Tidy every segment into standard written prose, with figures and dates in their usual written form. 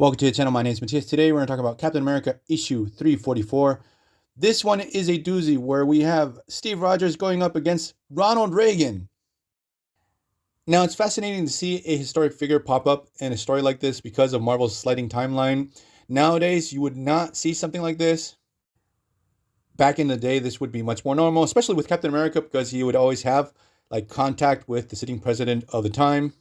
Welcome to the channel. My name is Matthias. Today we're going to talk about Captain America issue 344. This one is a doozy where we have Steve Rogers going up against Ronald Reagan. Now it's fascinating to see a historic figure pop up in a story like this because of Marvel's sliding timeline. Nowadays you would not see something like this. Back in the day this would be much more normal, especially with Captain America because he would always have contact with the sitting president of the time.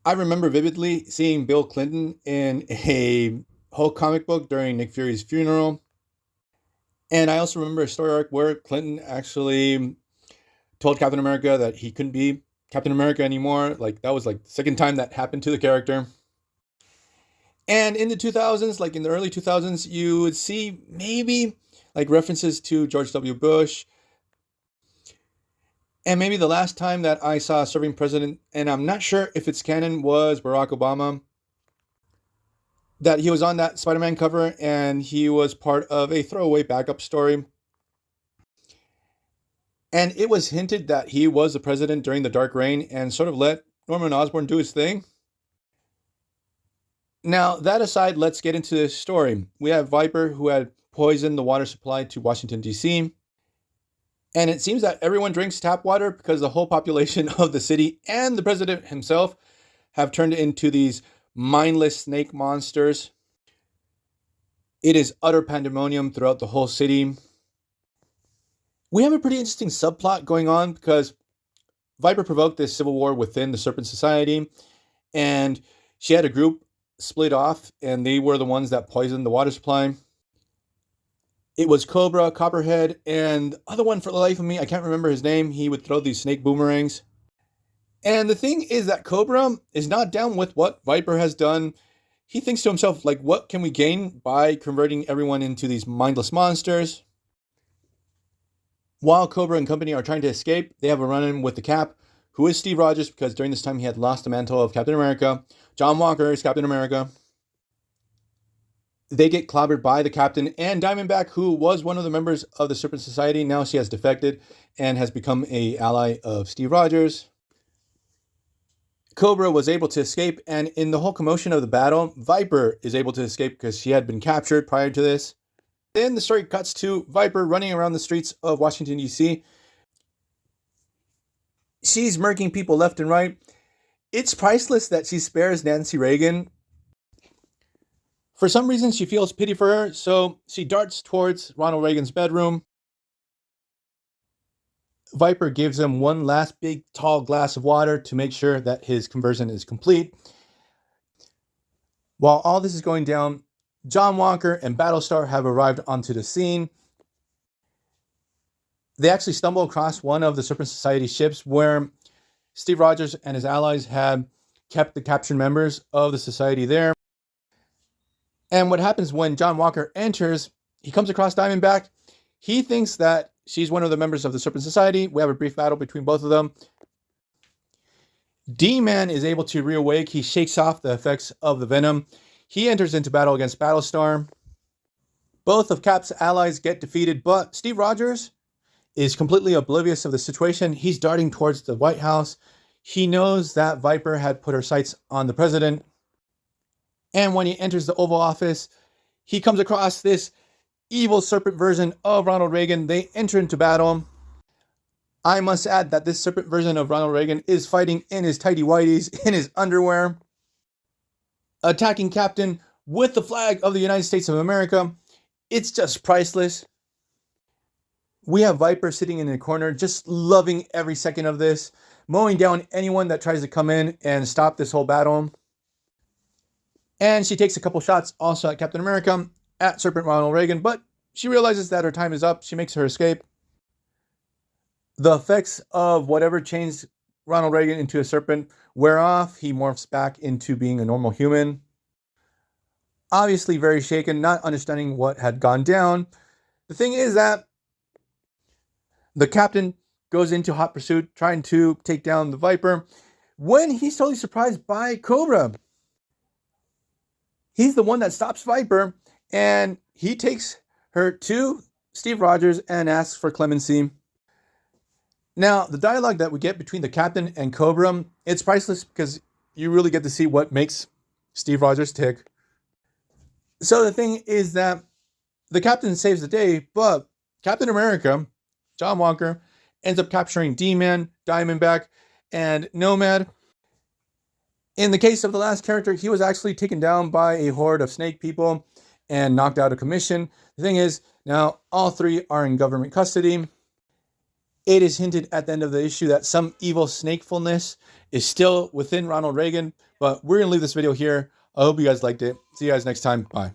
I remember vividly seeing Bill Clinton in a whole comic book during Nick Fury's funeral. And I also remember a story arc where Clinton actually told Captain America that he couldn't be Captain America anymore. That was the second time that happened to the character. And in the 2000s, in the early 2000s, you would see maybe references to George W. Bush. And maybe the last time that I saw a serving president, and I'm not sure if it's canon, was Barack Obama. That he was on that Spider-Man cover and he was part of a throwaway backup story. And it was hinted that he was the president during the Dark Reign and sort of let Norman Osborn do his thing. Now, that aside, let's get into this story. We have Viper, who had poisoned the water supply to Washington, D.C., and it seems that everyone drinks tap water because the whole population of the city and the president himself have turned into these mindless snake monsters. It is utter pandemonium throughout the whole city. We have a pretty interesting subplot going on because Viper provoked this civil war within the Serpent Society, and she had a group split off, and they were the ones that poisoned the water supply. It was Cobra, Copperhead, and the other one, for the life of me, I can't remember his name. He would throw these snake boomerangs. And the thing is that Cobra is not down with what Viper has done. He thinks to himself, what can we gain by converting everyone into these mindless monsters? While Cobra and company are trying to escape, they have a run-in with the Cap, who is Steve Rogers, because during this time he had lost the mantle of Captain America. John Walker is Captain America. They get clobbered by the Captain and Diamondback, who was one of the members of the Serpent Society. Now she has defected and has become an ally of Steve Rogers. Cobra was able to escape, and in the whole commotion of the battle, Viper is able to escape because she had been captured prior to this. Then the story cuts to Viper running around the streets of Washington, D.C. She's murking people left and right. It's priceless that she spares Nancy Reagan. For some reason, she feels pity for her, so she darts towards Ronald Reagan's bedroom. Viper gives him one last big, tall glass of water to make sure that his conversion is complete. While all this is going down, John Walker and Battlestar have arrived onto the scene. They actually stumble across one of the Serpent Society ships where Steve Rogers and his allies had kept the captured members of the society there. And what happens when John Walker enters, he comes across Diamondback. He thinks that she's one of the members of the Serpent Society. We have a brief battle between both of them. D-Man is able to reawake. He shakes off the effects of the venom. He enters into battle against Battlestar. Both of Cap's allies get defeated, but Steve Rogers is completely oblivious of the situation. He's darting towards the White House. He knows that Viper had put her sights on the president. And when he enters the Oval Office, he comes across this evil serpent version of Ronald Reagan. They enter into battle. I must add that this serpent version of Ronald Reagan is fighting in his tighty-whities, in his underwear, attacking Captain with the flag of the United States of America. It's just priceless. We have Viper sitting in the corner, just loving every second of this, mowing down anyone that tries to come in and stop this whole battle. And she takes a couple shots also at Captain America, at Serpent Ronald Reagan, but she realizes that her time is up. She makes her escape. The effects of whatever changed Ronald Reagan into a serpent wear off. He morphs back into being a normal human. Obviously very shaken, not understanding what had gone down. The thing is that the Captain goes into hot pursuit, trying to take down the Viper, when he's totally surprised by Cobra. He's the one that stops Viper, and he takes her to Steve Rogers and asks for clemency. Now, the dialogue that we get between the Captain and Cobra, it's priceless because you really get to see what makes Steve Rogers tick. So the thing is that the captain saves the day, but Captain America, John Walker, ends up capturing D-Man, Diamondback, and Nomad. In the case of the last character, he was actually taken down by a horde of snake people and knocked out of commission. The thing is, now all three are in government custody. It is hinted at the end of the issue that some evil snakefulness is still within Ronald Reagan, but we're going to leave this video here. I hope you guys liked it. See you guys next time. Bye.